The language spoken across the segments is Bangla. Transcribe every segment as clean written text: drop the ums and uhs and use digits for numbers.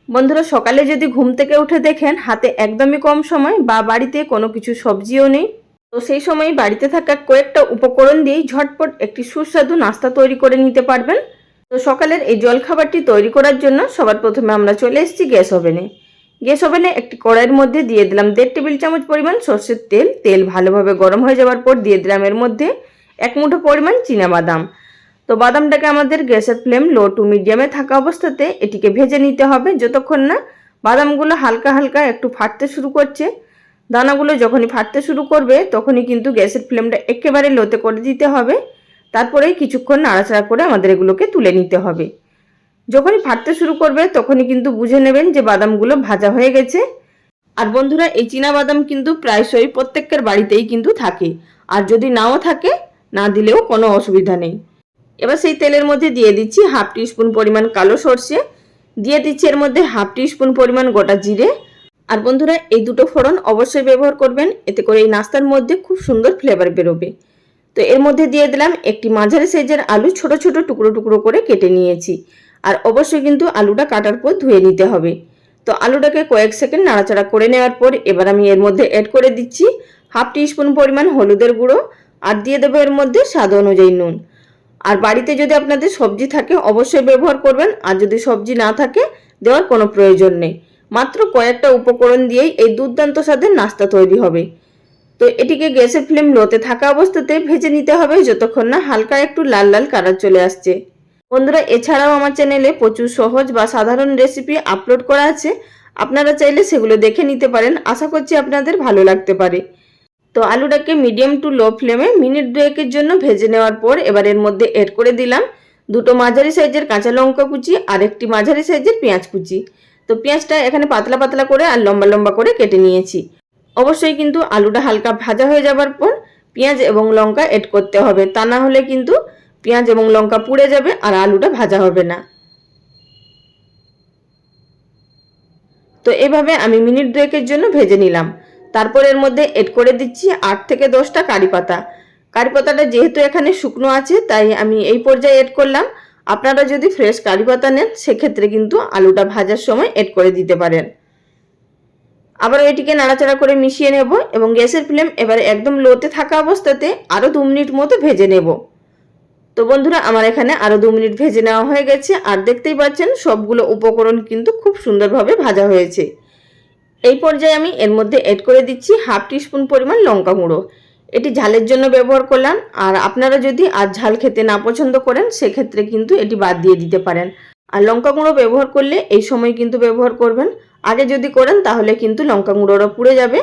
বন্ধুরা, সকালে যদি ঘুম থেকে উঠে দেখেন হাতে একদমই কম সময় বা বাড়িতে কোনো কিছু সবজিও নেই, তো সেই সময় বাড়িতে থাকা কয়েকটা উপকরণ দিয়েই ঝটপট একটি সুস্বাদু নাস্তা তৈরি করে নিতে পারবেন। তো সকালের এই জলখাবারটি তৈরি করার জন্য সবার প্রথমে আমরা চলে এসেছি গ্যাস ওভেনে। গ্যাস ওভেনে একটি কড়াইয়ের মধ্যে দিয়ে দিলাম 1.5 টেবিল চামচ পরিমাণ সর্ষের তেল। তেল ভালোভাবে গরম হয়ে যাওয়ার পর দিয়ে দিলাম এর মধ্যে 1 মুঠো পরিমাণ চীনাবাদাম। তো বাদামটাকে আমাদের গ্যাসের ফ্লেম লো টু মিডিয়ামে থাকা অবস্থাতে এটিকে ভেজে নিতে হবে যতক্ষণ না বাদামগুলো হালকা হালকা একটু ফাটতে শুরু করছে। দানাগুলো যখনই ফাটতে শুরু করবে তখনই কিন্তু গ্যাসের ফ্লেমটা একেবারে লোতে করে দিতে হবে। তারপরেই কিছুক্ষণ নাড়াচাড়া করে আমাদের এগুলোকে তুলে নিতে হবে। যখনই ফাটতে শুরু করবে তখনই কিন্তু বুঝে নেবেন যে বাদামগুলো ভাজা হয়ে গেছে। আর বন্ধুরা, এই চীনা বাদাম কিন্তু প্রায়শই প্রত্যেকের বাড়িতেই কিন্তু থাকে, আর যদি নাও থাকে, না দিলেও কোনো অসুবিধা নেই। এবার সেই তেলের মধ্যে দিয়ে দিচ্ছি 1/2 টিস্পুন পরিমাণ কালো সর্ষে, দিয়ে দিচ্ছি এর মধ্যে 1/2 টিস্পুন পরিমাণ গোটা জিরে। আর বন্ধুরা, এই দুটো ফোড়ন অবশ্যই ব্যবহার করবেন, এতে করে এই নাস্তার মধ্যে খুব সুন্দর ফ্লেভার বেরোবে। তো এর মধ্যে দিয়ে দিলাম একটি মাঝারি সাইজের আলু, ছোট ছোট টুকরো টুকরো করে কেটে নিয়েছি। আর অবশ্যই কিন্তু আলুটা কাটার পর ধুয়ে নিতে হবে। তো আলুটাকে কয়েক সেকেন্ড নাড়াচাড়া করে নেওয়ার পর এবার আমি এর মধ্যে অ্যাড করে দিচ্ছি 1/2 টিস্পুন পরিমাণ হলুদের গুঁড়ো, আর দিয়ে দেবো এর মধ্যে স্বাদ অনুযায়ী নুন। আর বাড়িতে যদি আপনাদের সবজি থাকে অবশ্যই ব্যবহার করবেন, আর যদি সবজি না থাকে দেওয়ার কোনো প্রয়োজন নেই। মাত্র কয়েকটা উপকরণ দিয়েই এই দুর্দান্ত স্বাদের নাস্তা তৈরি হবে। তো এটিকে গ্যাসের ফ্লেম লোতে থাকা অবস্থাতে ভেজে নিতে হবে যতক্ষণ না হালকা একটু লাল লাল কালার চলে আসছে। বন্ধুরা, এছাড়াও আমার চ্যানেলে প্রচুর সহজ বা সাধারণ রেসিপি আপলোড করা আছে, আপনারা চাইলে সেগুলো দেখে নিতে পারেন। আশা করছি আপনাদের ভালো লাগতে পারে। তো আলুটাকে মিডিয়াম টু লো ফ্লেমে মিনিট 2-এর জন্য ভেজে নেওয়ার পর এবার এর মধ্যে অ্যাড করে দিলাম দুটো মাঝারি সাইজের কাঁচা লঙ্কা কুচি আর একটি মাঝারি সাইজের পেঁয়াজ কুচি। তো পেঁয়াজটা এখানে পাতলা পাতলা করে আর লম্বা লম্বা করে কেটে নিয়েছি। অবশ্যই কিন্তু আলুটা হালকা ভাজা হয়ে যাবার পর পেঁয়াজ এবং লঙ্কা অ্যাড করতে হবে, তা না হলে কিন্তু পেঁয়াজ এবং লঙ্কা পুড়ে যাবে আর আলুটা ভাজা হবে না। তো এভাবে আমি মিনিট 2-এর জন্য ভেজে নিলাম। তারপর এর মধ্যে এড করে দিচ্ছি 8 থেকে 10টা কারি পাতা। কারি পাতাটা যেহেতু এখানে শুকনো আছে তাই আমি এই পর্যায়ে এড করলাম। আপনারা যদি ফ্রেশ কারি পাতা নেন সেক্ষেত্রে কিন্তু আলুটা ভাজার সময় এড করে দিতে পারেন। আবার এটিকে নাড়াচাড়া করে মিশিয়ে নেব এবং গ্যাসের ফ্লেম এবারে একদম লোতে থাকা অবস্থাতে আরও 2 মিনিট মতো ভেজে নেব। তো বন্ধুরা, আমার এখানে আরও 2 মিনিট ভেজে নেওয়া হয়ে গেছে, আর দেখতেই পাচ্ছেন সবগুলো উপকরণ কিন্তু খুব সুন্দরভাবে ভাজা হয়েছে। এই পর্যায়ে আমি এর মধ্যে অ্যাড করে দিচ্ছি 1/2 টিস্পুন পরিমাণ লঙ্কা গুঁড়ো। এটি ঝালের জন্য ব্যবহার করলাম, আর আপনারা যদি আর ঝাল খেতে না পছন্দ করেন সেক্ষেত্রে কিন্তু এটি বাদ দিয়ে দিতে পারেন। আর লঙ্কা গুঁড়ো ব্যবহার করলে এই সময় কিন্তু ব্যবহার করবেন, আগে যদি করেন তাহলে কিন্তু লঙ্কা গুঁড়োটা পুড়ে যাবে।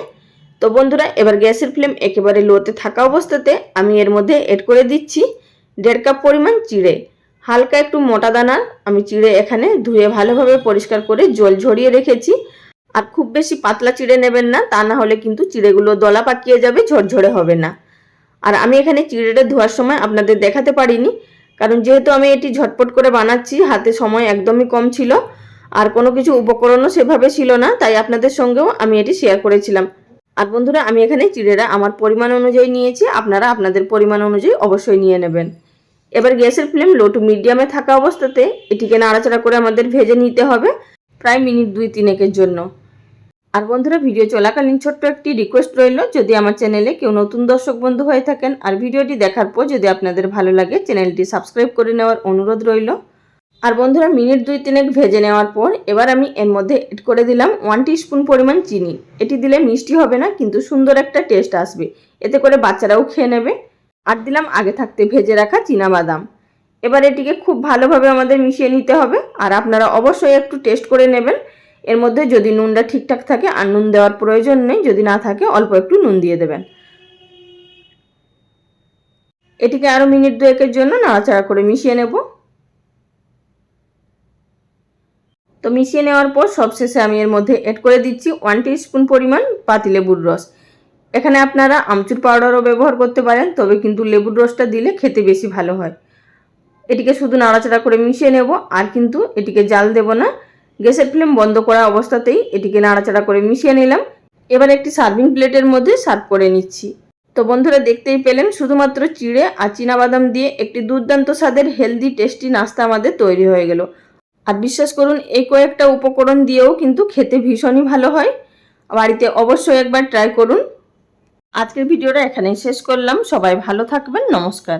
তো বন্ধুরা, এবার গ্যাসের ফ্লেম একেবারে লোতে থাকা অবস্থাতে আমি এর মধ্যে অ্যাড করে দিচ্ছি 1.5 কাপ পরিমাণ চিড়ে। হালকা একটু মোটা দানার আমি চিড়ে এখানে ধুয়ে ভালোভাবে পরিষ্কার করে জল ঝরিয়ে রেখেছি। আর খুব বেশি পাতলা চিড়ে নেবেন না, তা না হলে কিন্তু চিড়েগুলো দলা পাকিয়ে যাবে, ঝরঝরে হবে না। আর আমি এখানে চিড়েটা ধোয়ার সময় আপনাদের দেখাতে পারিনি, কারণ যেহেতু আমি এটি ঝটপট করে বানাচ্ছি, হাতে সময় একদমই কম ছিল আর কোনো কিছু উপকরণও সেভাবে ছিল না, তাই আপনাদের সঙ্গেও আমি এটি শেয়ার করেছিলাম। আর বন্ধুরা, আমি এখানে চিড়েটা আমার পরিমাণ অনুযায়ী নিয়েছি, আপনারা আপনাদের পরিমাণ অনুযায়ী অবশ্যই নিয়ে নেবেন। এবার গ্যাসের ফ্লেম লো টু মিডিয়ামে থাকা অবস্থাতে এটিকে নাড়াচাড়া করে আমাদের ভেজে নিতে হবে প্রায় মিনিট 2-3-এর জন্য। আর বন্ধুরা, ভিডিও চলাকালীন ছোট্ট একটি রিকোয়েস্ট রইল, যদি আমার চ্যানেলে কেউ নতুন দর্শক বন্ধু হয়ে থাকেন আর ভিডিওটি দেখার পর যদি আপনাদের ভালো লাগে চ্যানেলটি সাবস্ক্রাইব করে নেওয়ার অনুরোধ রইল। আর বন্ধুরা, মিনিট 2-3 ভেজে নেওয়ার পর এবার আমি এর মধ্যে এড করে দিলাম 1 টিস্পুন পরিমাণ চিনি। এটি দিলে মিষ্টি হবে না, কিন্তু সুন্দর একটা টেস্ট আসবে, এতে করে বাচ্চারাও খেয়ে নেবে। আর দিলাম আগে থাকতে ভেজে রাখা চীনা বাদাম। এবার এটিকে খুব ভালোভাবে আমাদের মিশিয়ে নিতে হবে, আর আপনারা অবশ্যই একটু টেস্ট করে নেবেন এর মধ্যে যদি নুনটা ঠিকঠাক থাকে, আর নুন দেওয়ার প্রয়োজন নেই, যদি না থাকে অল্প একটু নুন দিয়ে দেবেন। এটিকে আরও মিনিট 2-এর জন্য নাড়াচাড়া করে মিশিয়ে নেব। তো মিশিয়ে নেওয়ার পর সবশেষে আমি এর মধ্যে অ্যাড করে দিচ্ছি 1 টিস্পুন পরিমাণ পাতিলেবুর রস। এখানে আপনারা আমচুর পাউডারও ব্যবহার করতে পারেন, তবে কিন্তু লেবুর রসটা দিলে খেতে বেশি ভালো হয়। এটিকে শুধু নাড়াচাড়া করে মিশিয়ে নেব, আর কিন্তু এটিকে জাল দেব না। গ্যাসের ফ্লেম বন্ধ করা অবস্থাতেই এটিকে নাড়াচাড়া করে মিশিয়ে নিলাম। এবার একটি সার্ভিং প্লেটের মধ্যে সার্ভ করে নিচ্ছি। তো বন্ধুরা, দেখতেই পেলেন শুধুমাত্র চিড়ে আর চীনাবাদাম দিয়ে একটি দুর্দান্ত স্বাদের হেলদি টেস্টি নাস্তা আমাদের তৈরি হয়ে গেল। আর বিশ্বাস করুন এই কয়েকটা উপকরণ দিয়েও কিন্তু খেতে ভীষণই ভালো হয়। বাড়িতে অবশ্যই একবার ট্রাই করুন। আজকের ভিডিওটা এখানেই শেষ করলাম। সবাই ভালো থাকবেন। নমস্কার।